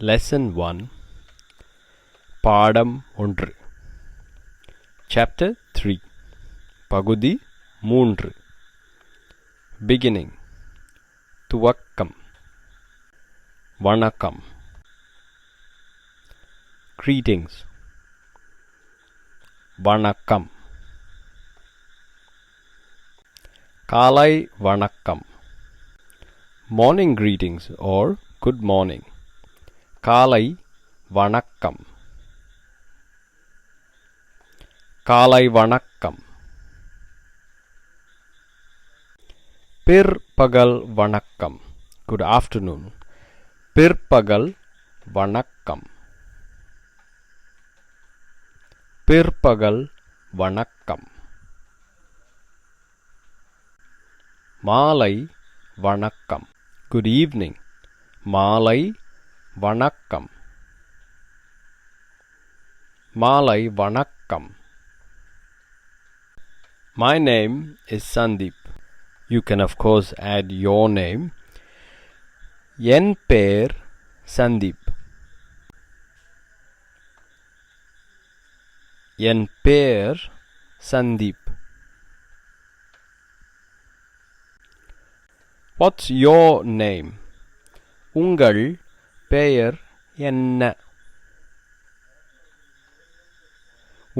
Lesson 1 பாடம் 1 Chapter 3 பகுதி 3 Beginning துவக்கம் வணக்கம் Greetings வணக்கம் காலை வணக்கம் Morning greetings or good morning காலை வணக்கம் காலை வணக்கம் பிற்பகல் வணக்கம் good afternoon பிற்பகல் வணக்கம் பிற்பகல் வணக்கம் மாலை வணக்கம் good evening மாலை வணக்கம் மாலை வணக்கம் My name is Sandeep. You can of course add your name. என் பேர் சந்தீப் என் பேர் சந்தீப் What's your name? உங்கள் பெயர் என்ன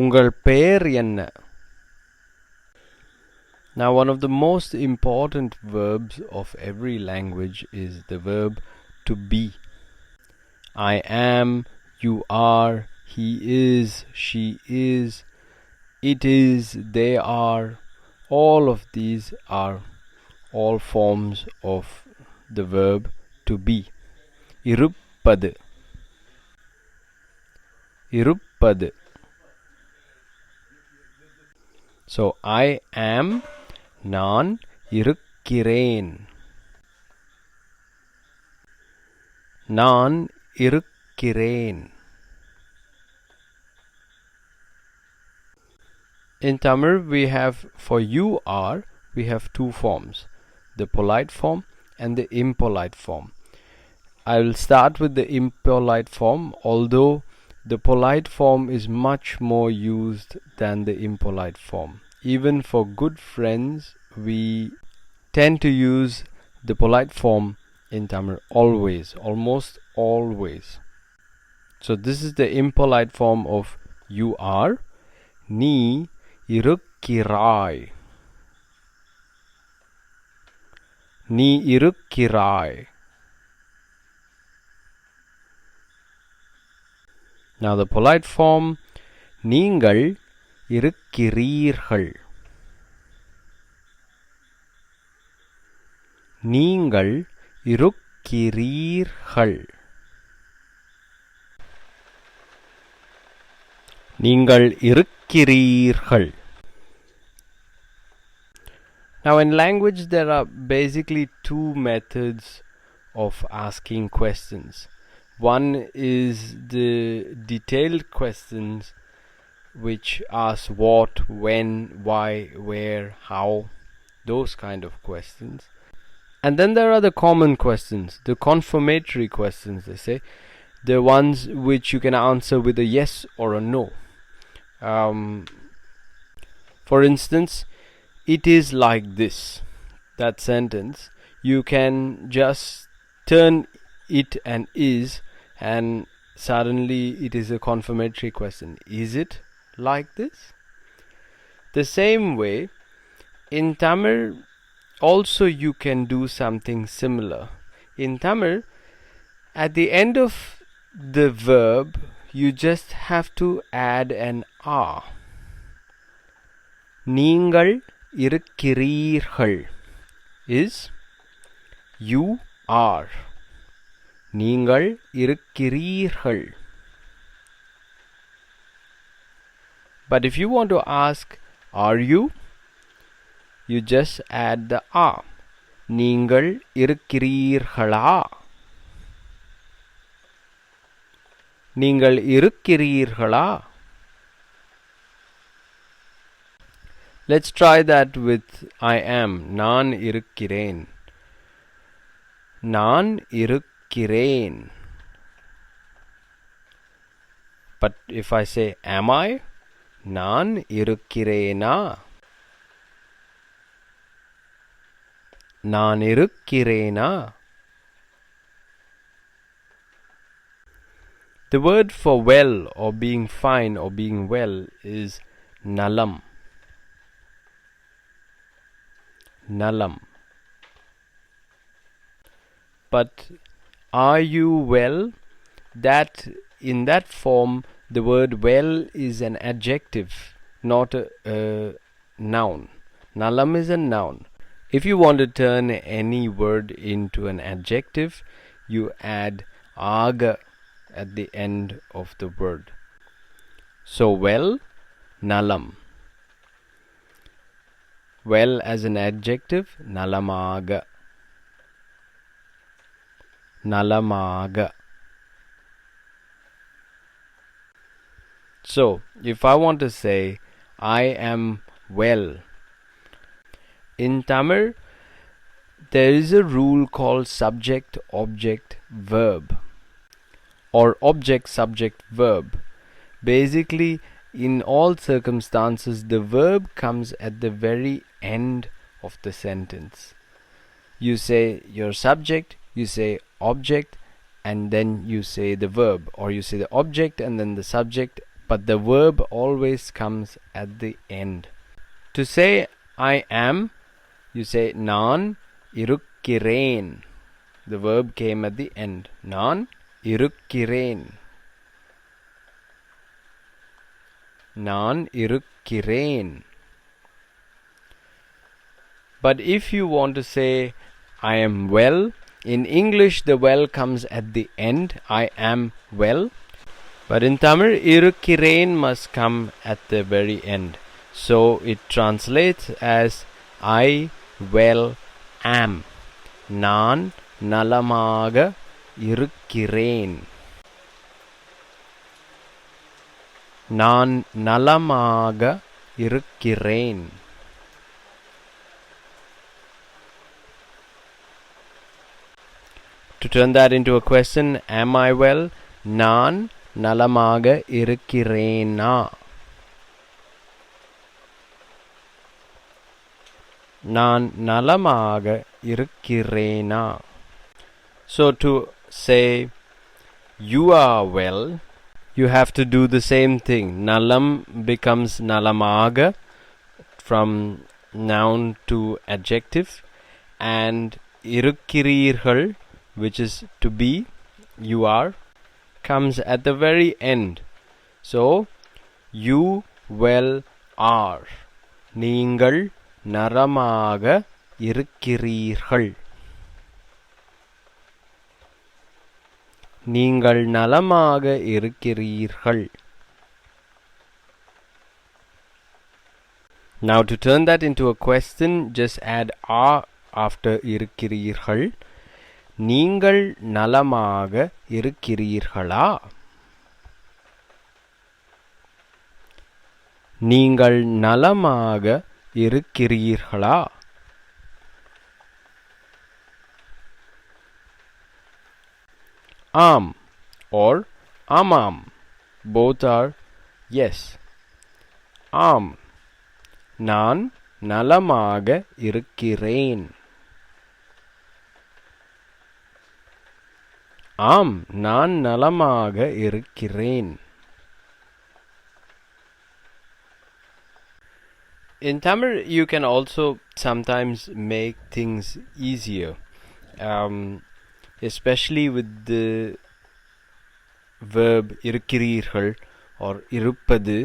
உங்கள் பெயர் என்ன Now one of the most important verbs of every language is the verb to be. I am, you are, he is, she is, it is, they are. All of these are all forms of the verb to be. இருப்பது இருப்பது So I am நான் இருக்கிறேன் நான் இருக்கிறேன் In Tamil we have for you are we have two forms the polite form and the impolite form I will start with the impolite form although the polite form is much more used than the impolite form Even for good friends, we tend to use the polite form in Tamil always, almost always. So this is the impolite form of you are. நீ இருக்கிறாய் நீ இருக்கிறாய் Now the polite form நீங்கள் இருக்கிறீர்கள் நீங்கள் இருக்கிறீர்கள் நீங்கள் இருக்கிறீர்கள் Now in language there are basically two methods of asking questions One is the detailed questions which ask what, when, why, where, how, those kind of questions. And then there are the common questions, the confirmatory questions, they say, the ones which you can answer with a yes or a no. For instance, it is like this, that sentence, you can just turn it and is and suddenly it is a confirmatory question. Is it like this? The same way, in Tamil also you can do something similar. In Tamil, at the end of the verb, you just have to add an a. நீங்கள் இருக்கிறீர்கள் is you are. நீங்கள் இருக்கிறீர்கள் But if you want to ask, are you? You just add the a. நீங்கள் இருக்கிறீர்களா? நீங்கள் இருக்கிறீர்களா? Let's try that with I am. நான் இருக்கிறேன். நான் இருக்கிறேன். But if I say am I, நான் இருக்கிறேனா, நான் இருக்கிறேனா. The word for well or being fine or being well is nalam. Nalam. But are you well? That in that form the word well is an adjective, not a noun. Nalam is a noun. If you want to turn any word into an adjective, you add aga at the end of the word. So well, nalam. Well as an adjective, nalamaga. Nalamaga. So if I want to say I am well, in Tamil there is a rule called subject object verb or object subject verb. Basically, in all circumstances the verb comes at the very end of the sentence. You say your subject, you say object, and then you say the verb, or you say the object and then the subject, but the verb always comes at the end. To say I am, you say நான் இருக்கிறேன். The verb came at the end. நான் இருக்கிறேன். நான் இருக்கிறேன். But if you want to say I am well, in English the well comes at the end. I am well. But in Tamil, irukkiren must come at the very end. So it translates as I well am. நான் நலமாக இருக்கிறேன். நான் நலமாக இருக்கிறேன். To turn that into a question, am I well? நான் நலமாக இருக்கிறேனா? நான் நலமாக இருக்கிறேனா? So to say you are well, you have to do the same thing. Nalam becomes nalamaga from noun to adjective, and irukkireergal, which is to be, you are, comes at the very end. So you well are. நீங்கள் நலமாக இருக்கிறீர்கள். நீங்கள் நலமாக இருக்கிறீர்கள். Now to turn that into a question, just add a after இருக்கிறீர்கள். நீங்கள் நலமாக இருக்கிறீர்களா? நீங்கள் நலமாக இருக்கிறீர்களா? Am or amam, both are yes. Am, நான் நலமாக இருக்கிறேன். ஆம், நான் நலமாக இருக்கிறேன். In Tamil, you can also sometimes make things easier, especially with the verb இருக்கிறீர்கள் or இருப்பது.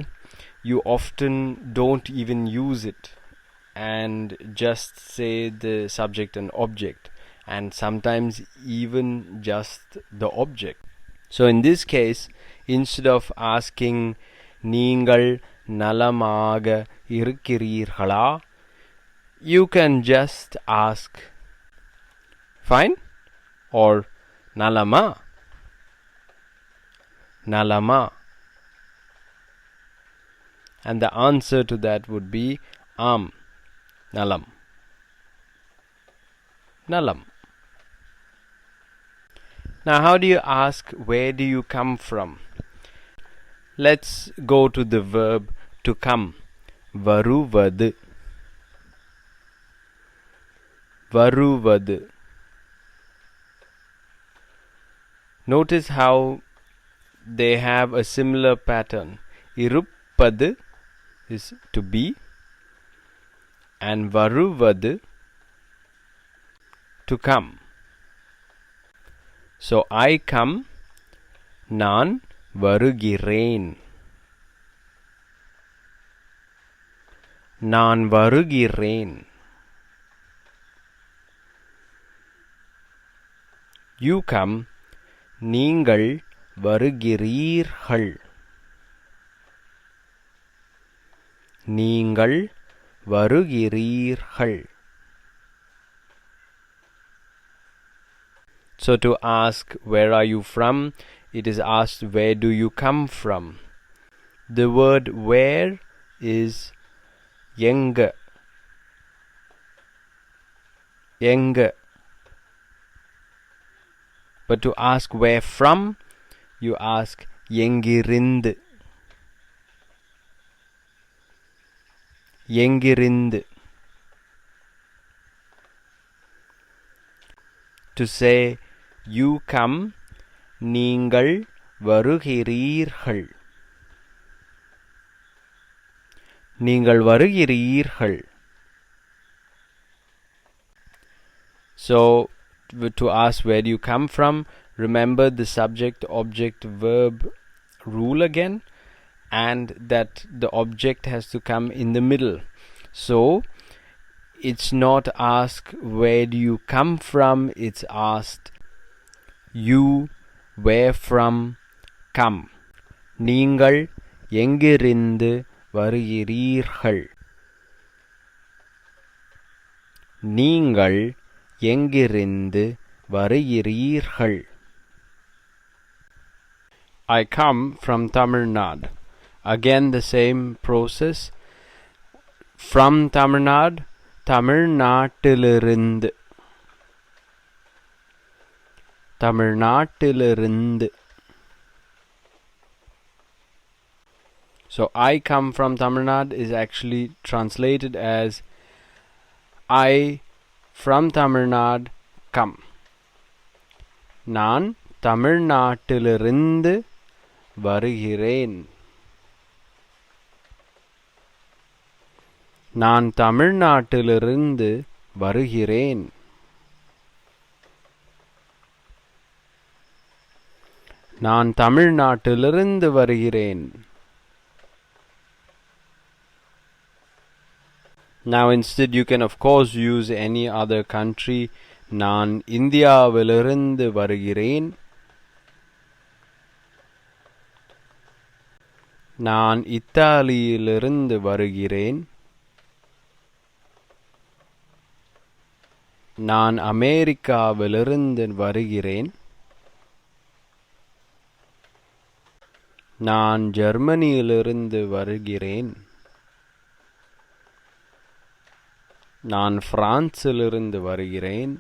You often don't even use it and just say the subject and object, and sometimes even just the object. So in this case, instead of asking நீங்கள் நலமாக இருக்கிறீர்களா, you can just ask fine or நலமா. Nalama. And the answer to that would be nalam. Nalam. Now how do you ask where do you come from? Let's go to the verb to come. Varuvadu. Varuvadu. Notice how they have a similar pattern. Iruppadu is to be, and varuvadu to come. So I come, நான் வருகிறேன். நான் வருகிறேன். You come, நீங்கள் வருகிறீர்கள். நீங்கள் வருகிறீர்கள். So to ask where are you from, it is asked where do you come from. The word where is எங்க. எங்க. But to ask where from, you ask எங்கிருந்து. எங்கிருந்து. To say you come, நீங்கள் வருகிறீர்கள். நீங்கள் வருகிறீர்கள். So to ask where do you come from, remember the subject object verb rule again, and that the object has to come in the middle. So it's not asked where do you come from, it's asked you where from come. நீங்கள் எங்கிருந்து வருகிறீர்கள். நீங்கள் எங்கிருந்து வருகிறீர்கள். I come from Tamil Nadu. Again the same process. From Tamil Nadu, தமிழ்நாட்டிலிருந்து. தமிழ்நாட்டிலிருந்து. So I come from Tamil Nadu is actually translated as I from Tamil Nadu come. நான் தமிழ்நாட்டிலிருந்து வருகிறேன். நான் தமிழ்நாட்டிலிருந்து வருகிறேன். நான் தமிழ்நாட்டிலிருந்து வருகிறேன். Now instead you can of course use any other country. நான் இந்தியாவிலிருந்து வருகிறேன். நான் இத்தாலியிலிருந்து வருகிறேன். நான் அமெரிக்காவிலிருந்து வருகிறேன். நான் ஜெர்மனியிலிருந்து வருகிறேன். நான் பிரான்சிலிருந்து வருகிறேன்.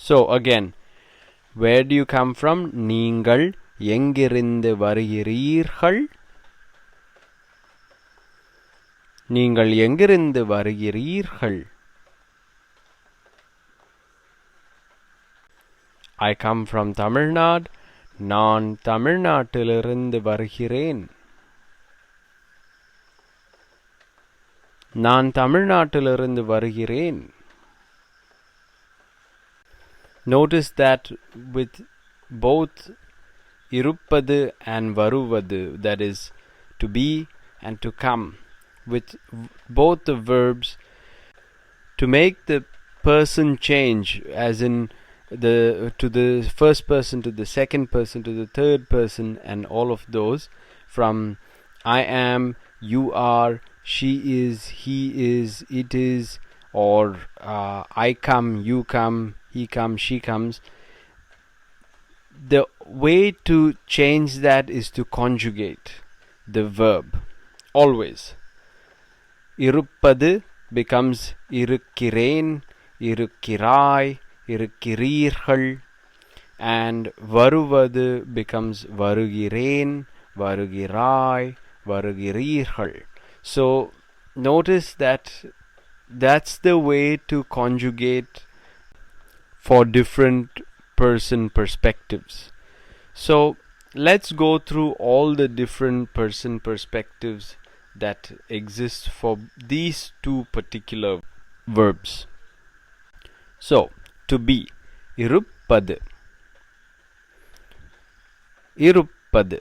So again, where do you come from? நீங்கள் எங்கிருந்து வருகிறீர்கள்? நீங்கள் எங்கிருந்து வருகிறீர்கள்? I come from Tamil Nadu. நான் தமிழ்நாட்டிலிருந்து வருகிறேன். நான் தமிழ்நாட்டிலிருந்து வருகிறேன். Notice that with both இருப்பது and வருவது, that is to be and to come, with both the verbs, to make the person change, as in to the first person, to the second person, to the third person, and all of those, from I am, you are, she is, he is, it is, or I come, you come, he comes, she comes. The way to change that is to conjugate the verb always. இருப்பது becomes இருக்கிறேன், இருக்கிறாய், இருக்கிறீர்கள், and varuvadu becomes varugireen, varugirai, varugirீர்கள். So notice that that's the way to conjugate for different person perspectives. So let's go through all the different person perspectives that exist for these two particular verbs. So to be, iruppadu, iruppadu.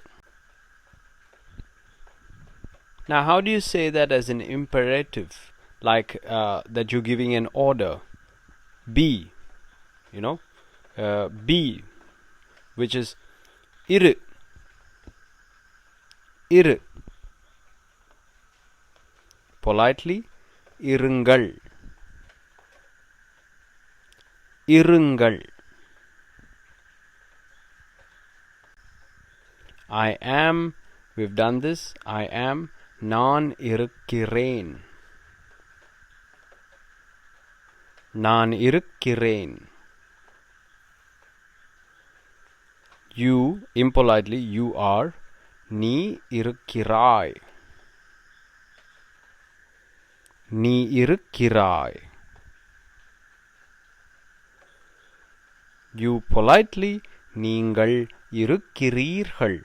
Now how do you say that as an imperative, like that you're giving an order? Be, be, which is iru, iru. Politely, irungal, irungal. I am, we've done this, I am, நான் இருக்கிறேன், நான் இருக்கிறேன். You, impolitely, you are, நீ இருக்கிறாய், நீ இருக்கிறாய். You, politely, நீங்கள் இருக்கிறீர்கள்,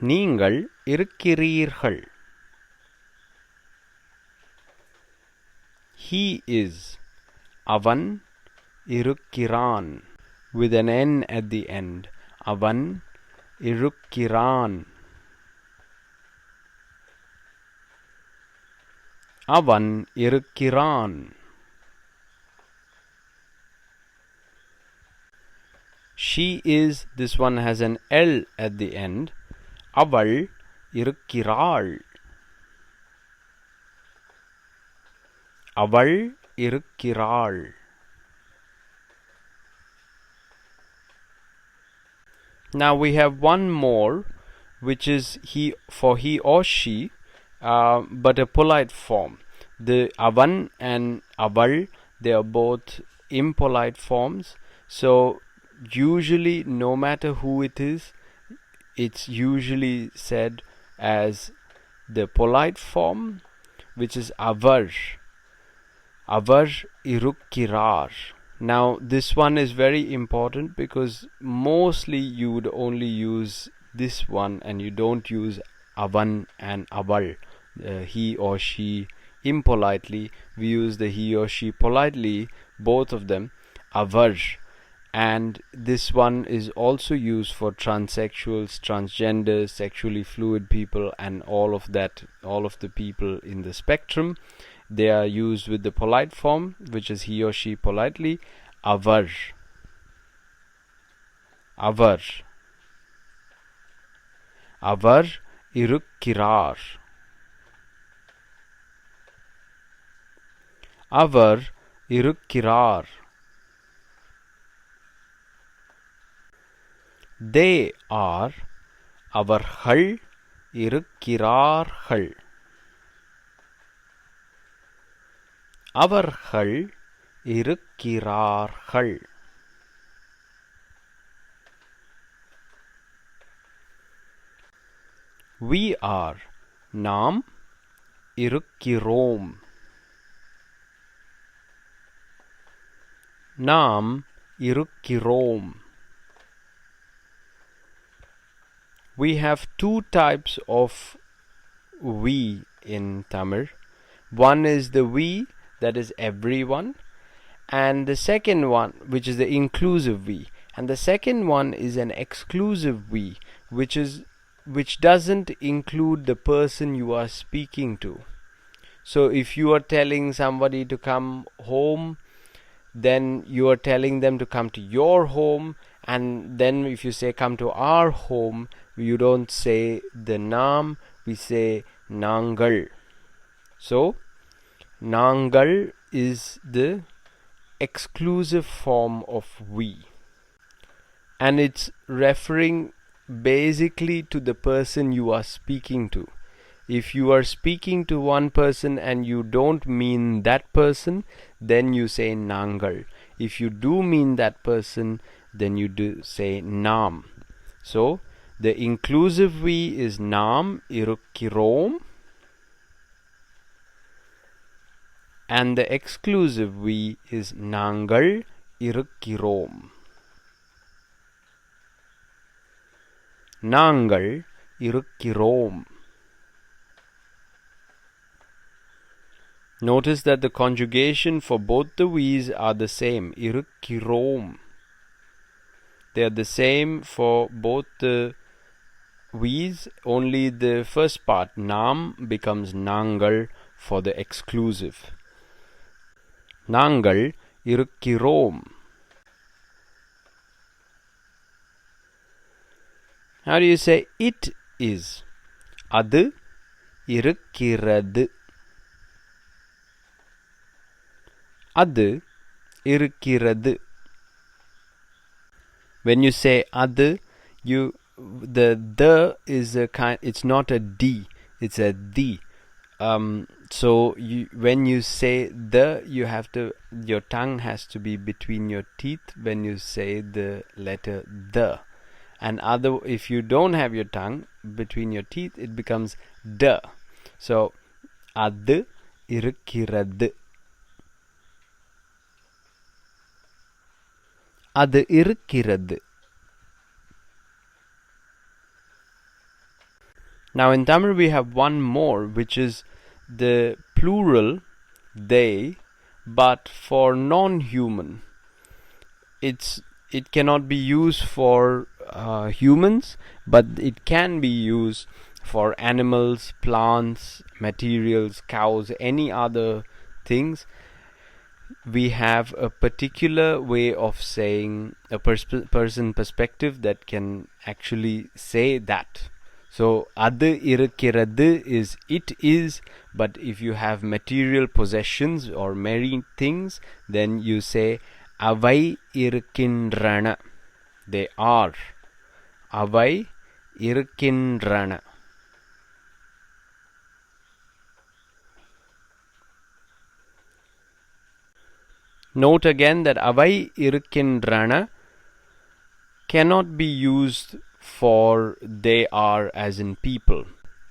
நீங்கள் இருக்கிறீர்கள். He is, அவன் இருக்கிறான், with an N at the end. அவன் இருக்கிறான், அவன் இருக்கிறான். She is, this one has an L at the end. அவள் இருக்கிறாள், அவள் இருக்கிறாள். Now we have one more, which is he, for he or she, but a polite form. The avan and aval, they are both impolite forms. So usually, no matter who it is, it's usually said as the polite form, which is avar, avar irukkirar. Now this one is very important because mostly you would only use this one and you don't use avan and aval, he or she impolitely. We use the he or she politely, both of them, avar. And this one is also used for transsexuals, transgenders, sexually fluid people, and all of that, all of the people in the spectrum. They are used with the polite form, which is he or she politely, avar, avar, avar irukkirar, avar irukkirar. They are, அவர்கள் இருக்கிறார்கள், அவர்கள் இருக்கிறார்கள். We are, நாம் இருக்கிறோம், நாம் இருக்கிறோம். We have two types of we in Tamil. One is the we, that is everyone, and the second one, which is the inclusive we, and the second one is an exclusive we, which doesn't include the person you are speaking to. So if you are telling somebody to come home, then you are telling them to come to your home, and then if you say come to our home, you don't say the naam, we say nangal. So nangal is the exclusive form of we, and it's referring basically to the person you are speaking to. If you are speaking to one person and you don't mean that person, then you say nangal. If you do mean that person, then you do say nam. So the inclusive V is nam irukkirom, and the exclusive V is nangal irukkirom. Nangal irukkirom. Notice that the conjugation for both the V's are the same. Irukkirom. They are the same for both the V's, only the first part, nam, becomes nangal for the exclusive. Nangal irukkirom. How do you say it is? Adu irukkirathu. Adu irukkirathu. When you say adu, the is a kind. It's not a d. It's a the. So when you say the, you have to. Your tongue has to be between your teeth when you say the letter the. And if you don't have your tongue between your teeth, it becomes the. So adu irukkirathu. Adu irukkirathu. Now in Tamil we have one more, which is the plural they, but for non-human. It cannot be used for humans, but it can be used for animals, plants, materials, cows, any other things. We have a particular way of saying a person perspective that can actually say that. So adu irukkirathu is it is, but if you have material possessions or marine things, then you say avai irukkindrana. They are. Avai irukkindrana. Note again that avai irukkindrana cannot be used for they are as in people.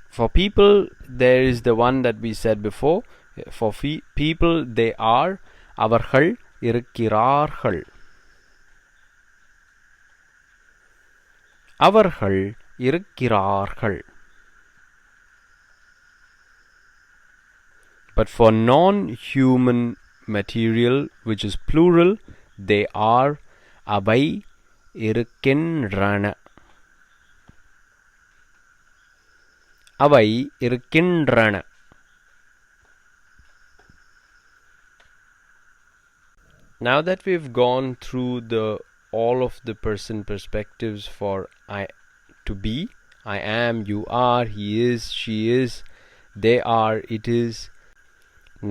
For people, there is the one that we said before. For people, they are avargal irukkiraர்கள். Avargal irukkiraர்கள். But for non-human material, which is plural, they are abai irukkindrana. Avai irukkindrana. Now that we've gone through all of the person perspectives for I to be, I am, you are, he is, she is, they are, it is,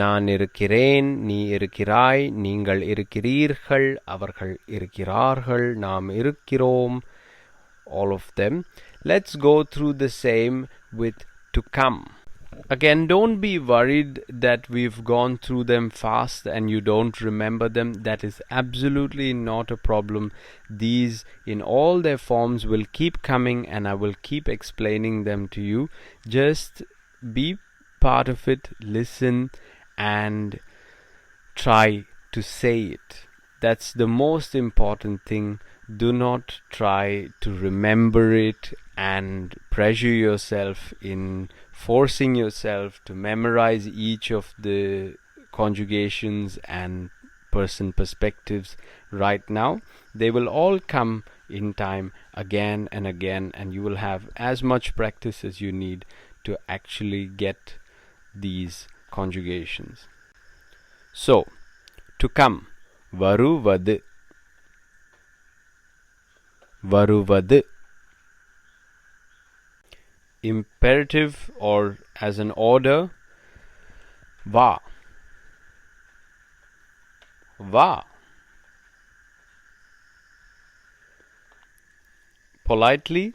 நான் இருக்கிறேன், நீ இருக்கிறாய், நீங்கள் இருக்கிறீர்கள், அவர்கள் இருக்கிறார்கள், நாம் இருக்கிறோம், all of them. Let's go through the same with to come. Again, don't be worried that we've gone through them fast and you don't remember them. That is absolutely not a problem. These in all their forms will keep coming and I will keep explaining them to you. Just be part of it, listen and try to say it. That's the most important thing. Do not try to remember it and pressure yourself in forcing yourself to memorize each of the conjugations and person perspectives right now. They will all come in time again and again, and you will have as much practice as you need to actually get these conjugations. So, to come, varuvadu, varuvadu. Imperative or as an order, va, va. Politely,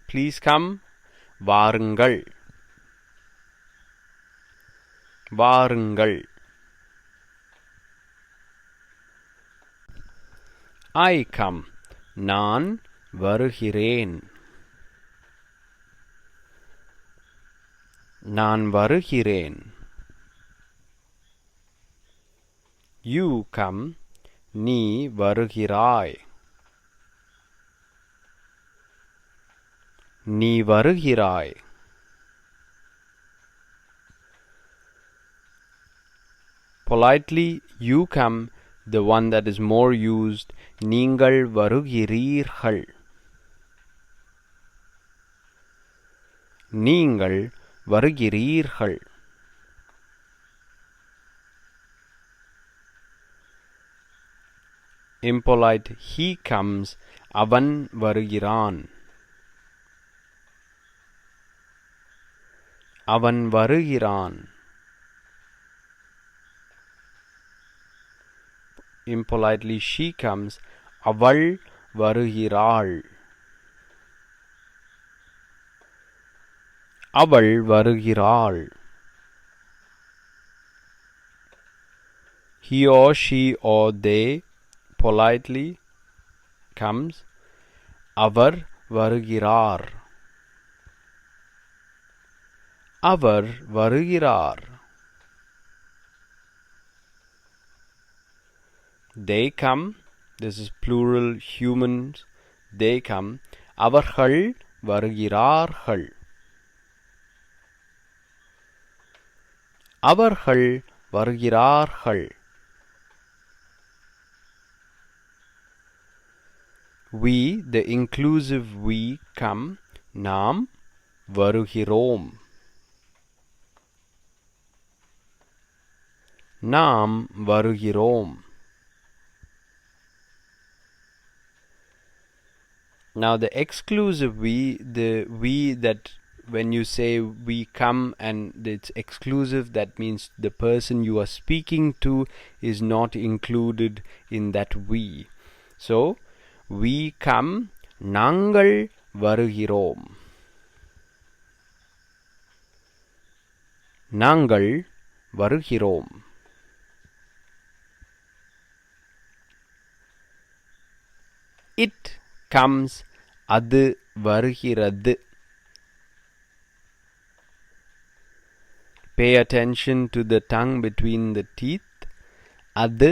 please come, varungal, varungal. I come. நான் வருகிறேன். நான் வருகிறேன். You come. நீ வருகிறாய். நீ வருகிறாய். Politely, you come, the one that is more used, நீங்கள் வருகிறீர்கள். நீங்கள் வருகிறீர்கள். Impolite, he comes, அவன் வருகிறான். அவன் வருகிறான். Impolitely, she comes, அவள் வருகிறாள். அவள் வருகிறாள். He or she or they politely comes, அவர் வருகிறார். அவர் வருகிறார். They come, this is plural humans, they come, அவர்கள் வருகிறார்கள். அவர்கள் வருகிறார்கள். We, the inclusive we, come, நாம் வருகிறோம். நாம் வருகிறோம். Now the exclusive we, the we that when you say we come and it's exclusive, that means the person you are speaking to is not included in that we. So we come, நாங்கள் வருகிறோம். நாங்கள் வருகிறோம். It comes, அது வருகிறது. Pay attention to the tongue between the teeth. அது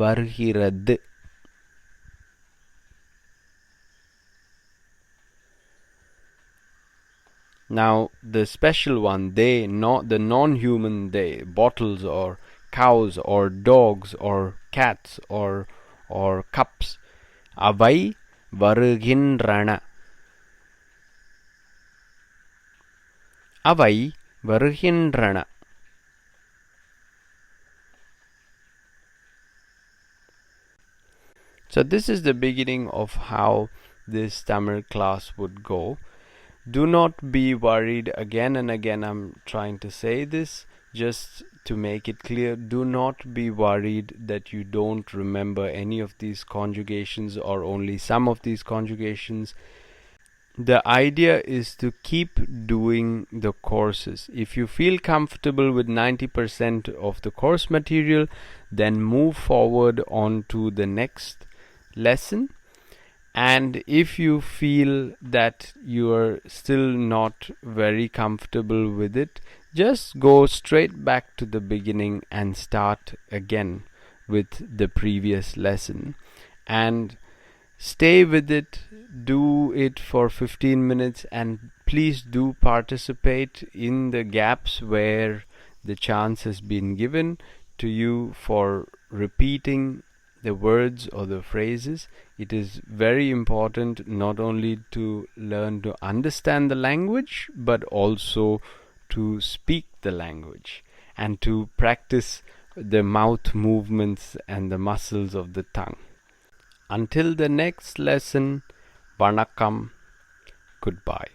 வருகிறது. Now the special one, they, not the non-human they, bottles or cows or dogs or cats or cups. அவை வருகின்றன. அவை வருகின்றன. So this is the beginning of how this Tamil class would go. Do not be worried. Again and again I'm trying to say this just to make it clear. Do not be worried that you don't remember any of these conjugations or only some of these conjugations. The idea is to keep doing the courses. If you feel comfortable with 90% of the course material, then move forward on to the next lesson. And if you feel that you are still not very comfortable with it, just go straight back to the beginning and start again with the previous lesson and stay with it. Do it for 15 minutes and please do participate in the gaps where the chance has been given to you for repeating the words or the phrases. It is very important not only to learn to understand the language but also to speak the language and to practice the mouth movements and the muscles of the tongue. Until the next lesson, Vanakkam, goodbye.